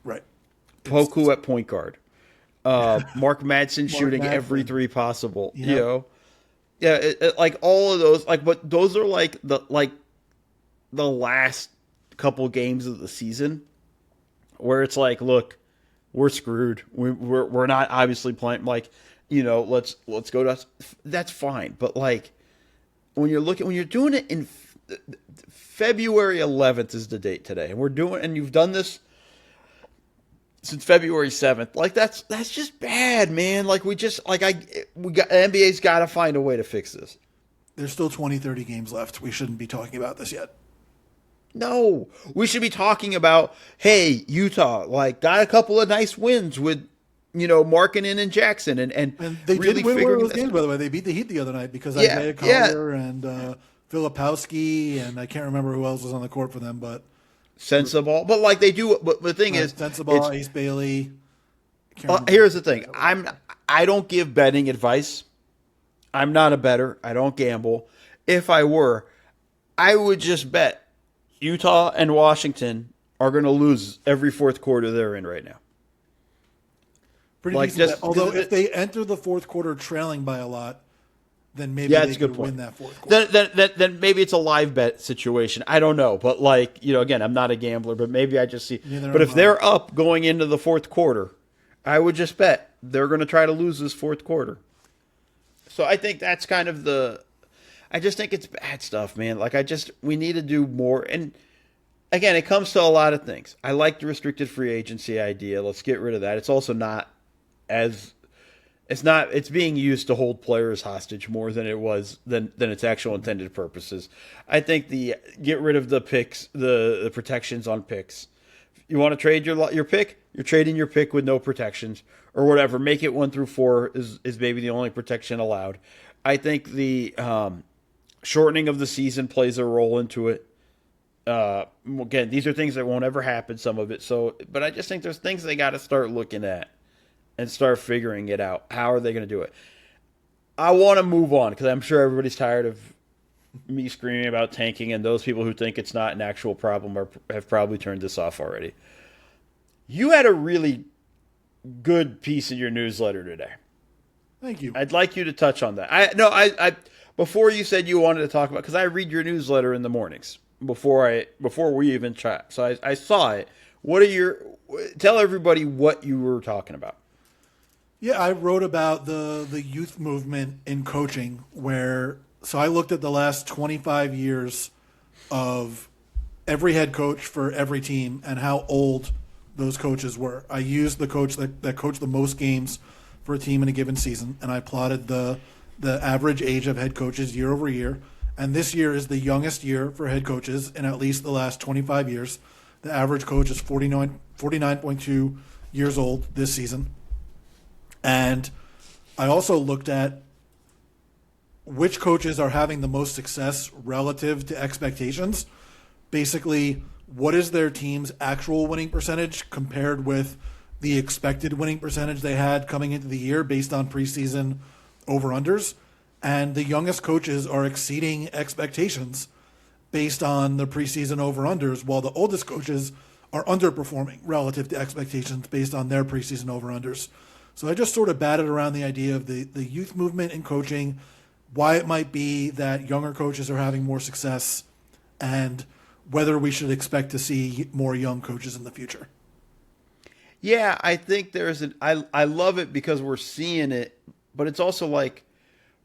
Right. Poku at point guard. Mark Madsen shooting every three possible. Yep. Yeah, like all of those, like, but those are like the last couple games of the season where it's like, look, we're screwed. We're not obviously playing. Like, let's go to us. That's fine, but like when you're doing it in February 11th is the date today, and you've done this since February 7th. Like that's just bad, man. Like NBA's got to find a way to fix this. There's still 20-30 games left. We shouldn't be talking about this yet. No, we should be talking about, hey, Utah, like got a couple of nice wins with, Markkanen and Jackson and they really did win figuring those games, by the way. They beat the Heat the other night because Isaiah Collier and Filipowski, and I can't remember who else was on the court for them, but Sensible. But like they do, but the thing is, Sensible, Ace Bailey. Here's the thing: I don't give betting advice. I'm not a bettor. I don't gamble. If I were, I would just bet Utah and Washington are going to lose every fourth quarter they're in right now. Pretty decent bet. Although if they enter the fourth quarter trailing by a lot, then maybe they could win that fourth quarter. Then maybe it's a live bet situation. I don't know. But like, again, I'm not a gambler, but maybe I just see. But if they're up going into the fourth quarter, I would just bet they're going to try to lose this fourth quarter. So I think that's kind of I just think it's bad stuff, man. Like we need to do more. And again, it comes to a lot of things. I like the restricted free agency idea. Let's get rid of that. It's also not it's being used to hold players hostage more than it was than its actual intended purposes. I think get rid of the picks, the protections on picks. You want to trade your pick? You're trading your pick with no protections or whatever. Make it 1 through 4 is maybe the only protection allowed. I think the shortening of the season plays a role into it. Again, these are things that won't ever happen, some of it. But I just think there's things they got to start looking at and start figuring it out. How are they going to do it? I want to move on because I'm sure everybody's tired of me screaming about tanking, and those people who think it's not an actual problem have probably turned this off already. You had a really good piece in your newsletter today. Thank you. I'd like you to touch on that. I before you said you wanted to talk about, because I read your newsletter in the mornings before we even chat. So I saw it. Tell everybody what you were talking about. Yeah, I wrote about the youth movement in coaching so I looked at the last 25 years of every head coach for every team and how old those coaches were. I used the coach that coached the most games for a team in a given season, and I plotted the average age of head coaches year over year. And this year is the youngest year for head coaches in at least the last 25 years. The average coach is 49.2 years old this season. And I also looked at which coaches are having the most success relative to expectations. Basically, what is their team's actual winning percentage compared with the expected winning percentage they had coming into the year based on preseason over-unders. And the youngest coaches are exceeding expectations based on the preseason over-unders, while the oldest coaches are underperforming relative to expectations based on their preseason over-unders. So I just sort of batted around the idea of the youth movement in coaching, why it might be that younger coaches are having more success, and whether we should expect to see more young coaches in the future. Yeah, I think I love it because we're seeing it, but it's also like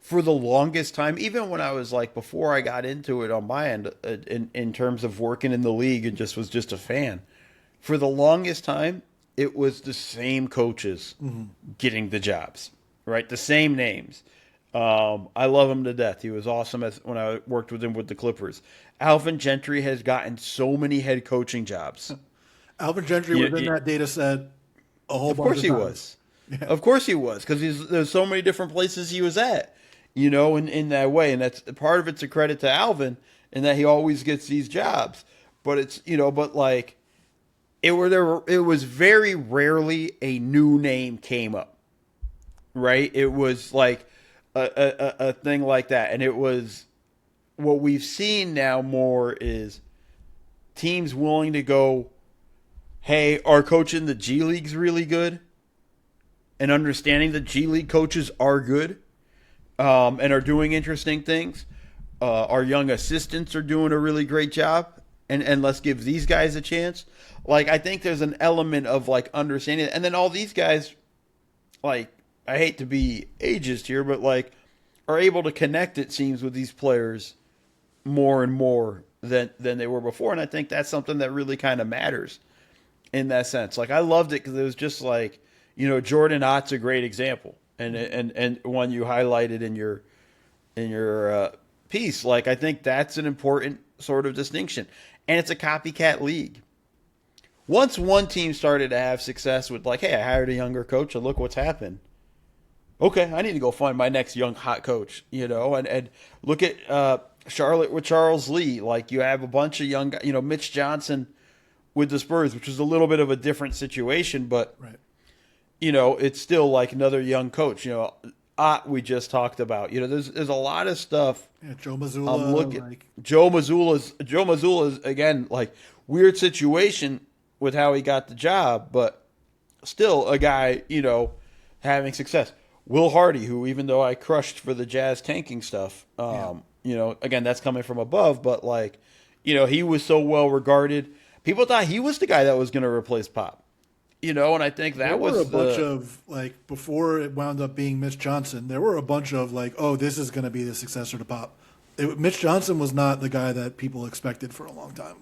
for the longest time, even when I was like, before I got into it on my end in terms of working in the league and was just a fan, for the longest time, it was the same coaches getting the jobs, right? The same names. I love him to death. He was awesome when I worked with him with the Clippers. Alvin Gentry has gotten so many head coaching jobs. Alvin Gentry was in that data set a whole bunch of times. Of course he was. Of course he was, because there's so many different places he was at, in that way. And that's part of it's a credit to Alvin in that he always gets these jobs. But it was very rarely a new name came up, right? It was like a thing like that. And it was what we've seen now more is teams willing to go, hey, our coach in the G League's really good, and understanding that G League coaches are good and are doing interesting things. Our young assistants are doing a really great job, and let's give these guys a chance. Like, I think there's an element of, like, understanding it. And then all these guys, like, I hate to be ageist here, but, like, are able to connect, it seems, with these players more and more than they were before. And I think that's something that really kind of matters in that sense. Like, I loved it because it was just like, Jordan Ott's a great example, and one you highlighted in your piece. Like, I think that's an important sort of distinction, and it's a copycat league. Once one team started to have success with, like, hey, I hired a younger coach, and look what's happened. Okay, I need to go find my next young hot coach, and look at Charlotte with Charles Lee. Like, you have a bunch of young guys, Mitch Johnson with the Spurs, which was a little bit of a different situation, but Right. It's still like another young coach. Ott we just talked about. There's a lot of stuff. Yeah, Joe Mazzulla. Joe Mazzulla's again, like, weird situation with how he got the job, but still a guy, having success. Will Hardy, who, even though I crushed for the Jazz tanking stuff, again, that's coming from above, but, like, he was so well regarded. People thought he was the guy that was going to replace Pop. And I think that was a bunch of, like, before it wound up being Mitch Johnson, there were a bunch of, like, oh, this is going to be the successor to Pop. Mitch Johnson was not the guy that people expected for a long time.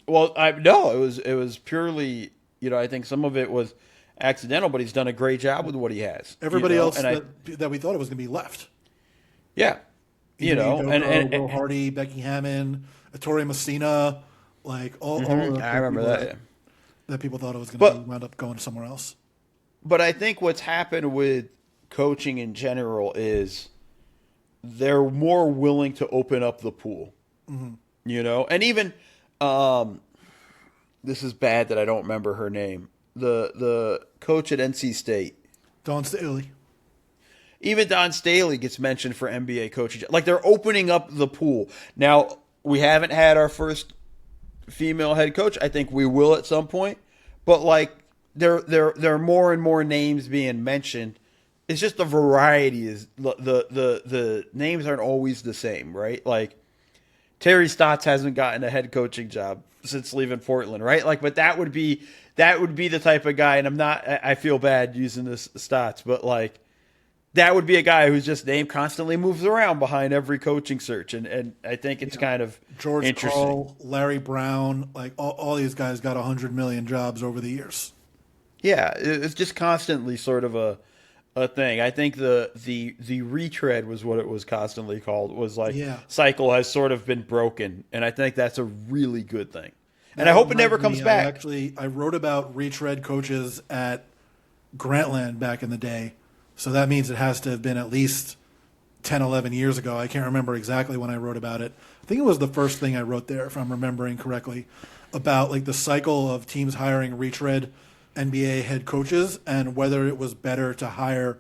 Well, no, it was purely, I think some of it was accidental, but he's done a great job with what he has. Everybody else that we thought it was going to be left. Yeah. Will Hardy, Becky Hammond, Ettore Messina, like all of I remember that. That people thought it was going to wound up going somewhere else. But I think what's happened with coaching in general is they're more willing to open up the pool. Mm-hmm. And even this is bad that I don't remember her name. The coach at NC State, Dawn Staley. Even Don Staley gets mentioned for NBA coaching. Like, they're opening up the pool. Now, we haven't had our first female head coach. I think we will at some point. But, like, there are more and more names being mentioned. It's just the variety is the names aren't always the same, right? Like, Terry Stotts hasn't gotten a head coaching job since leaving Portland, right? Like, but that would be the type of guy, and I feel bad using this Stotts, but, like, that would be a guy whose just name constantly moves around behind every coaching search, and I think it's kind of George interesting. Karl, Larry Brown, like all these guys got 100 million jobs over the years. Yeah, it's just constantly sort of a thing. I think the retread was what it was constantly called. Was like cycle has sort of been broken, and I think that's a really good thing. And I hope it never comes back. I wrote about retread coaches at Grantland back in the day. So that means it has to have been at least 10, 11 years ago. I can't remember exactly when I wrote about it. I think it was the first thing I wrote there, if I'm remembering correctly, about, like, the cycle of teams hiring retread NBA head coaches and whether it was better to hire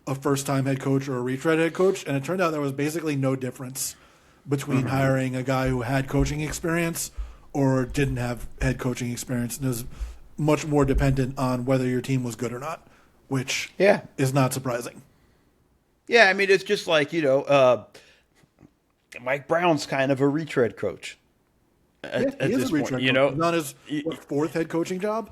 a first-time head coach or a retread head coach. And it turned out there was basically no difference between hiring a guy who had coaching experience or didn't have head coaching experience. And it was much more dependent on whether your team was good or not, which is not surprising. Yeah, I mean, it's just like, Mike Brown's kind of a retread coach at this point. He's on his fourth head coaching job?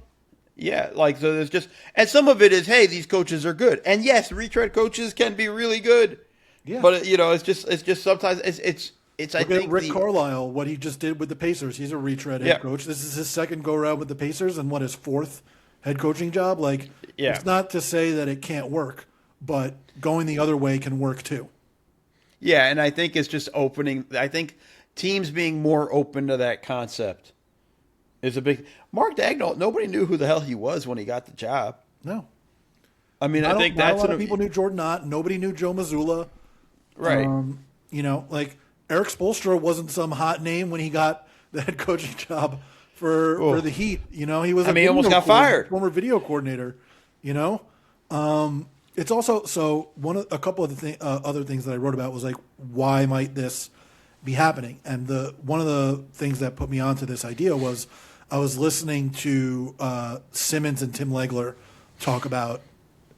Yeah, like, so there's just, and some of it is, hey, these coaches are good. And yes, retread coaches can be really good. Yeah. But, it's just sometimes, I think Rick Carlisle, what he just did with the Pacers. He's a retread head coach. This is his second go-around with the Pacers and his fourth head coaching job. Like, it's not to say that it can't work, but going the other way can work too. Yeah, and I think it's just opening. I think teams being more open to that concept is a big. Mark Daigneault, nobody knew who the hell he was when he got the job. No. I mean, I think not that's a lot of people knew Jordan Ott. Nobody knew Joe Mazzulla. right. Like Eric Spoelstra wasn't some hot name when he got the head coaching job for the Heat. He was. He almost got fired. Former video coordinator. It's also a couple of the other things that I wrote about was like, why might this be happening? And one of the things that put me onto this idea was I was listening to Simmons and Tim Legler talk about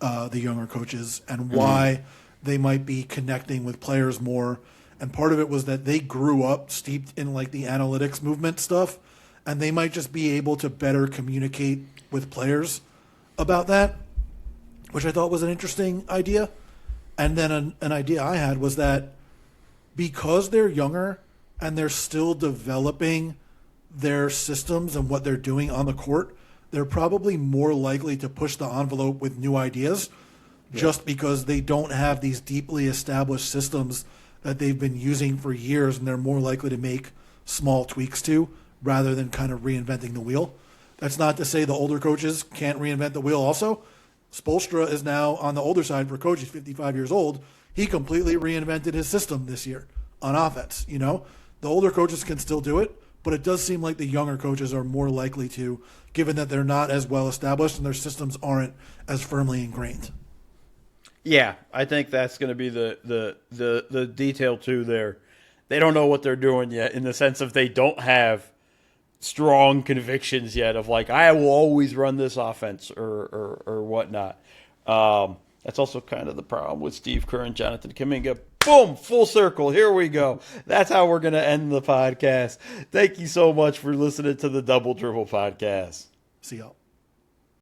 the younger coaches and why they might be connecting with players more. And part of it was that they grew up steeped in like the analytics movement stuff, and they might just be able to better communicate with players about that, which I thought was an interesting idea. And then an idea I had was that because they're younger and they're still developing their systems and what they're doing on the court, they're probably more likely to push the envelope with new ideas just because they don't have these deeply established systems that they've been using for years, and they're more likely to make small tweaks to rather than kind of reinventing the wheel. That's not to say the older coaches can't reinvent the wheel also. Spoelstra is now on the older side for coach. He's 55 years old. He completely reinvented his system this year on offense. The older coaches can still do it, but it does seem like the younger coaches are more likely to, given that they're not as well established and their systems aren't as firmly ingrained. Yeah, I think that's going to be the detail too there. They don't know what they're doing yet, in the sense of they don't have strong convictions yet of like, I will always run this offense or whatnot. That's also kind of the problem with Steve Kerr and Jonathan Kuminga. Boom, full circle. Here we go. That's how we're going to end the podcast. Thank you so much for listening to the Double Dribble Podcast. See y'all.